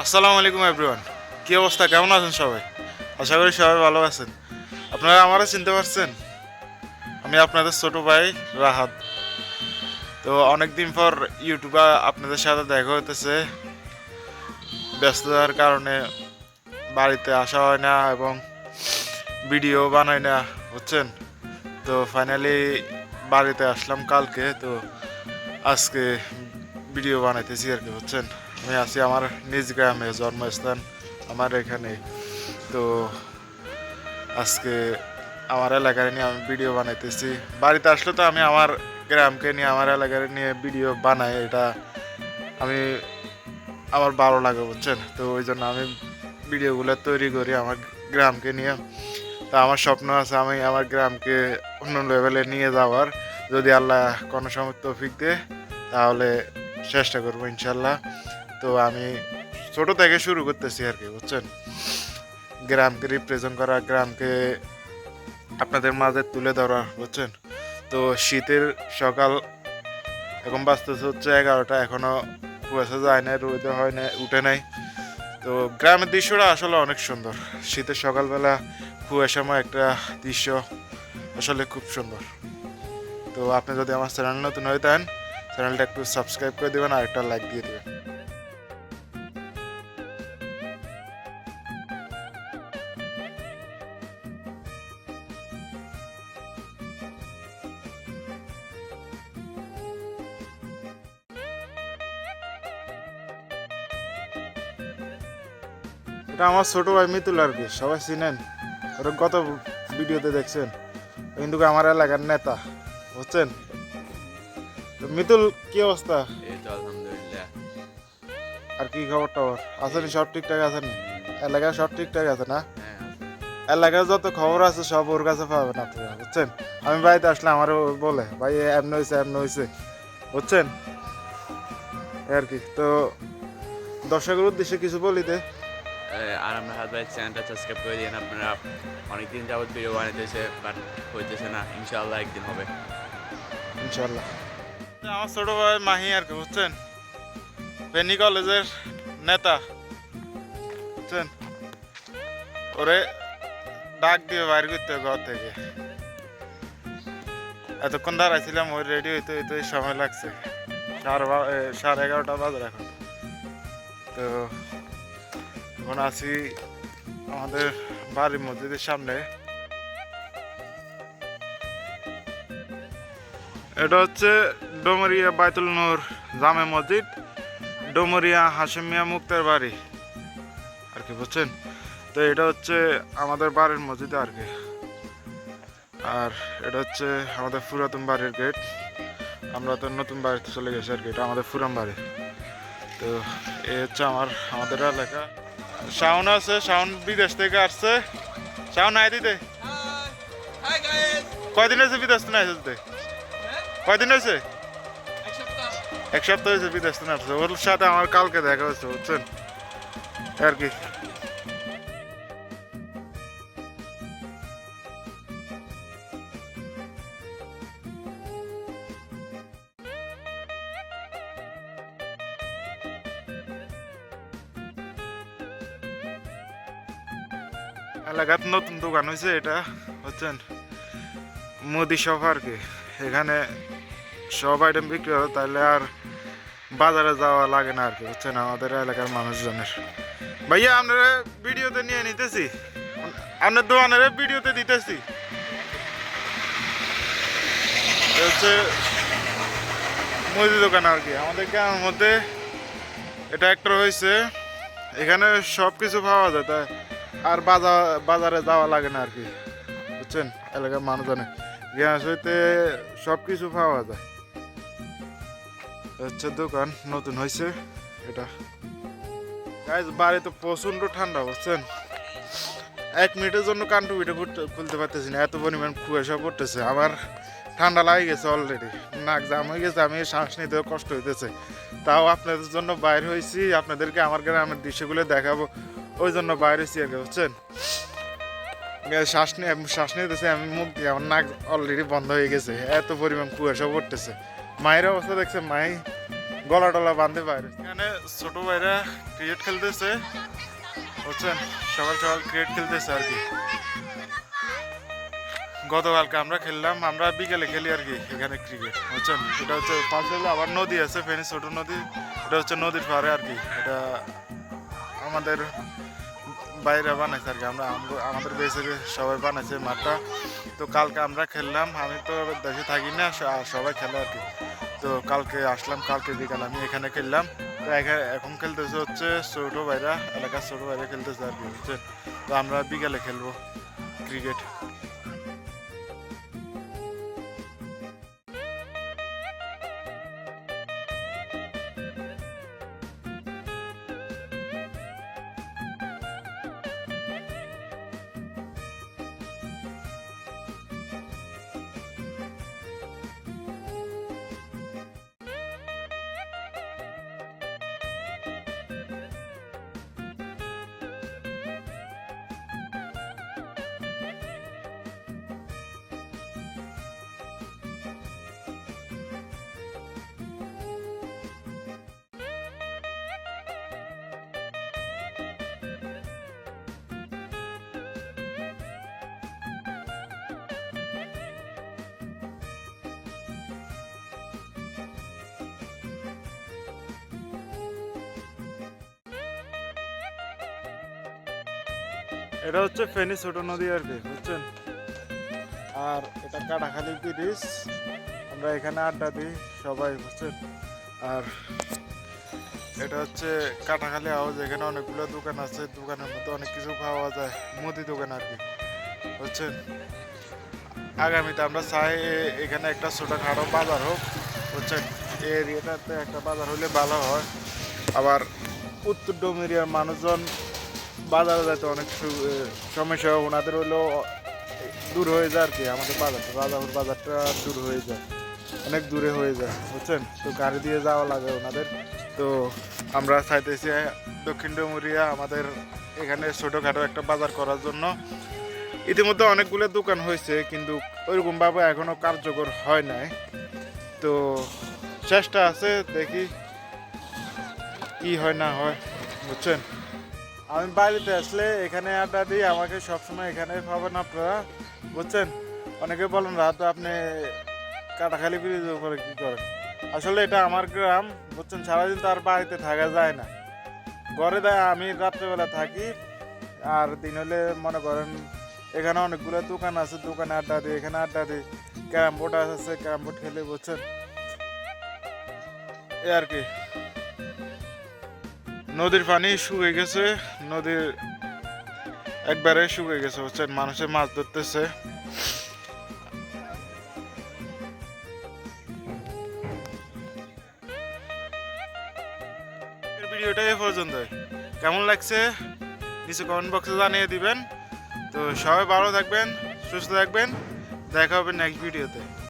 আসসালামু আলাইকুম এভরিওয়ান। কী অবস্থা, কেমন আছেন সবাই? আশা করি সবাই ভালো আছেন। আপনারা আমারও চিনতে পারছেন? আমি আপনাদের ছোট ভাই রাহাত। তো অনেক দিন পর ইউটিউবে আপনাদের সাথে দেখা হইতেছে। ব্যস্ততার কারণে বাড়িতে আসা হয় না এবং ভিডিও বানাই না, বুঝছেন? তো ফাইনালি বাড়িতে আসলাম কালকে। তো আজকে ভিডিও বানাইতেছি আর কি, বুঝছেন? আমি আছি আমার নিজ গ্রামে, জন্মস্থান আমার এখানে। তো আজকে আমার এলাকার নিয়ে আমি ভিডিও বানাইতেছি। বাড়িতে আসলে তো আমি আমার গ্রামকে নিয়ে, আমার এলাকার নিয়ে ভিডিও বানাই। এটা আমি আমার ভালো লাগে, বুঝছেন? তো ওই জন্য আমি ভিডিওগুলো তৈরি করি আমার গ্রামকে নিয়ে। তা আমার স্বপ্ন আছে আমি আমার গ্রামকে অন্য লেভেলে নিয়ে যাওয়ার, যদি আল্লাহ কোনো সময় তৌফিক দেয় তাহলে চেষ্টা করবো ইনশাল্লাহ। তো আমি ছোট থেকে শুরু করতেছি আর কি, বুঝছেন? গ্রামকে রিপ্রেজেন্ট করা, গ্রামকে আপনাদের মাঝে তুলে ধরা, বুঝছেন? তো শীতের সকাল এখন বাজতেছে হচ্ছে 11টা, এখনো কুয়াশা যায় না, রোদ হয় না, উঠে নাই। তো গ্রামের দৃশ্যটা আসলে অনেক সুন্দর। শীতের সকালবেলা কুয়াশাময় একটা দৃশ্য আসলে খুব সুন্দর। তো আপনি যদি আমার চ্যানেল নতুন হয়ে থাকেন, চ্যানেলটা একটু সাবস্ক্রাইব করে দেবেন আর একটা লাইক দিয়ে দেবেন। এটা আমার ছোট ভাই মিতুল আর কি, সবাই চিনেন। ওরা গত ভিডিওতে দেখছেন, কিন্তু আমার এলাকার নেতা, বুঝছেন? তো মিতুল, কি অবস্থা? এই তো আলহামদুলিল্লাহ। আর কি খবর টবর আছেন? সব ঠিকঠাক আছেন? এলাকায় সব ঠিকঠাক আছে না? হ্যাঁ, এলাকায় যত খবর আছে সব ওর কাছে পাবেন আপনারা, বুঝছেন? আমি বাড়িতে আসলে আমারও বলে, ভাই এমন হয়েছে এমন হয়েছে, বুঝছেন? এই আর কি। তো দর্শকের উদ্দেশ্যে কিছু বলিতে, আর আমরা হাত ভাই চ্যানেলটা সাবস্ক্রাইব করে দিন। আপনারা অনেকদিন যাবত ভিডিও বানাইতেছে, বাট হইতেছে না। ইনশাআল্লাহ একদিন হবে। ইনশাল্লাহ। আমার ছোট ভাই মাহি আর কি, বুঝছেন? ফেনী কলেজের নেতা, বুঝছেন? ওরে ডাক দিয়ে বাইর করতে হবে ঘর থেকে। এতক্ষণ দাঁড়াইছিলাম, ওই রেডি হইতে হইতে সময় লাগছে 11:30 বাজে এখন। তো এখন আছি আমাদের বাড়ির মসজিদের সামনে। এটা হচ্ছে ডোমরিয়া বাইতুল নূর জামে মসজিদ, ডোমরিয়া হাশেম মিয়া মুক্তার বাড়ি আর কি, বুঝছেন? তো এটা হচ্ছে আমাদের বাড়ির মসজিদ আর কি। আর এটা হচ্ছে আমাদের পুরাতন বাড়ির গেট। আমরা তো নতুন বাড়িতে চলে গেছি আর কি, এটা আমাদের পুরান বাড়ি। তো এই হচ্ছে আমাদের এলাকা। শাওন আছে, শাওন বিদেশ থেকে আসছে। শাওন নাই দিতে কয়দিন হয়েছে বিদেশ থেকে আসতে? কয়দিন হয়েছে? এক সপ্তাহ হয়েছে বিদেশ থেকে আসছে। ওর সাথে আমার কালকে দেখা হয়েছে, বুঝছেন? আর কি। এলাকার নতুন দোকান হয়েছে, এটা বুঝছেন মুদি শপ আর কি। এখানে সব আইটেম বিক্রি হয়, তাহলে আর বাজারে যাওয়া লাগে না আর কি, বুঝছেন? আমাদের এলাকার মানুষজনের। ভাইয়া আপনারা ভিডিওতে নিয়ে নিতেছি, আপনার দোকানের ভিডিওতে দিতেছি। এটা হচ্ছে মুদি দোকান আর কি আমাদের গ্রামের মধ্যে। এটা একটা হয়েছে, এখানে সব কিছু পাওয়া যায়, তাই আর বাজারে যাওয়া লাগে না আর কি, বুঝছেন? এলাকার মানুষজনে গ্যাস হইতে সব কিছু পাওয়া যায়। হচ্ছে দোকান নতুন হয়েছে এটা। গাইজ বাড়িতে প্রচন্ড ঠান্ডা, বুঝছেন? 1 মিনিটের জন্য কান্টু পিঠে খুলতে পারতেছি না, এত পরিমাণ কুয়াশা পড়তেছে। আমার ঠান্ডা লাগে গেছে অলরেডি, নাক জাম হয়ে গেছে, আমি শ্বাস নিতেও কষ্ট হইতেছে। তাও আপনাদের জন্য বাইর হয়েছি, আপনাদেরকে আমার গ্রামের দৃশ্যগুলো দেখাবো, ওই জন্য বাইর হয়েছি আর কি, বুঝছেন? শ্বাস নিতেছে, আমি মুখ দিয়ে আমার নাক অলরেডি বন্ধ হয়ে গেছে, এত পরিমাণ কুয়াশা পড়তেছে। মায়ের অবস্থা দেখছে, মাই গলা টলা বাঁধতে পারে। এখানে ছোট ভাইরা ক্রিকেট খেলতেছে বুঝছেন, সকাল সকাল ক্রিকেট খেলতেছে আর কি। গতকালকে আমরা খেললাম, আমরা বিকেলে খেলি আর কি এখানে ক্রিকেট বুঝছেন। এটা হচ্ছে পাশে হলো আবার নদী আছে, ফেনী ছোট নদী, এটা হচ্ছে নদীর পাড়ে আর কি। এটা আমাদের বাইরে বানাইছে আর কি, আমাদের বেসে সবাই বানাইছে মাঠটা। তো কালকে আমরা খেললাম, আমি তো দেশে থাকি না, সবাই খেলে আর কি। তো কালকে আসলাম, কালকে বিকাল আমি এখানে খেললাম। তো এখন খেলতেছে হচ্ছে ছোট ভাইরা, এলাকার ছোট ভাইরা খেলতেছে আর কি বুঝছেন। তো আমরা বিকালে খেলবো ক্রিকেট। এটা হচ্ছে ফেনী ছোট নদী আর কি বুঝছেন। আর এটা কাটাখালী ব্রিজ, আমরা এখানে আড্ডা দিই সবাই বুঝছেন। আর এটা হচ্ছে কাটাখালী হাউস, এখানে অনেকগুলো দোকান আছে, দোকানের মধ্যে অনেক কিছু পাওয়া যায়, মুদি দোকান আর কি বুঝছেন। আগামীতে আমরা চাই এখানে একটা ছোটোখাটো বাজার হোক বুঝছেন, এই এরিয়াটাতে একটা বাজার হলে ভালো হয়। আবার উত্তর ডোমেরিয়ার মানুষজন বাজারে যাইতে অনেক সমস্যা, ওনাদের হলেও দূর হয়ে যায় আর কি। আমাদের বাজারটা দূর হয়ে যায়, অনেক দূরে হয়ে যায় বুঝছেন। তো গাড়ি দিয়ে যাওয়া লাগে ওনাদের। তো আমরা চাইতেছি দক্ষিণ ডোমুরিয়া আমাদের এখানে ছোটোখাটো একটা বাজার করার জন্য। ইতিমধ্যে অনেকগুলো দোকান হয়েছে কিন্তু ওইরকমভাবে এখনও কার্যকর হয় নাই। তো চেষ্টা আছে, দেখি কি হয় না হয় বুঝছেন। আমি বাড়িতে আসলে এখানে আড্ডা দিই, আমাকে সবসময় এখানে পাবেন আপনারা বুঝছেন। অনেকে বলেন রাত আপনি কাটাখালী ব্রিজের উপরে কী করেন। আসলে এটা আমার গ্রাম বুঝছেন, সারাদিন তো আর বাড়িতে থাকা যায় না, ঘরে দেয় আমি রাত্রেবেলা থাকি। আর দিন হলে মনে করেন এখানে অনেকগুলো দোকান আছে, দোকানে আড্ডা দিই, এখানে আড্ডা দিই, ক্যারাম বোর্ড আছে, ক্যারাম বোর্ড খেলে বুঝছেন এ আর কি। নদীর পানি শুকিয়ে গেছে, নদীর একবারে শুকিয়ে গেছে বুঝছেন, মানুষের মাছ ধরতেছে। ভিডিওটা এ পর্যন্ত, কেমন লাগছে নিচে কমেন্ট বক্সে জানিয়ে দিবেন। তো সবাই ভালো থাকবেন, সুস্থ থাকবেন, দেখা হবে নেক্সট ভিডিওতে।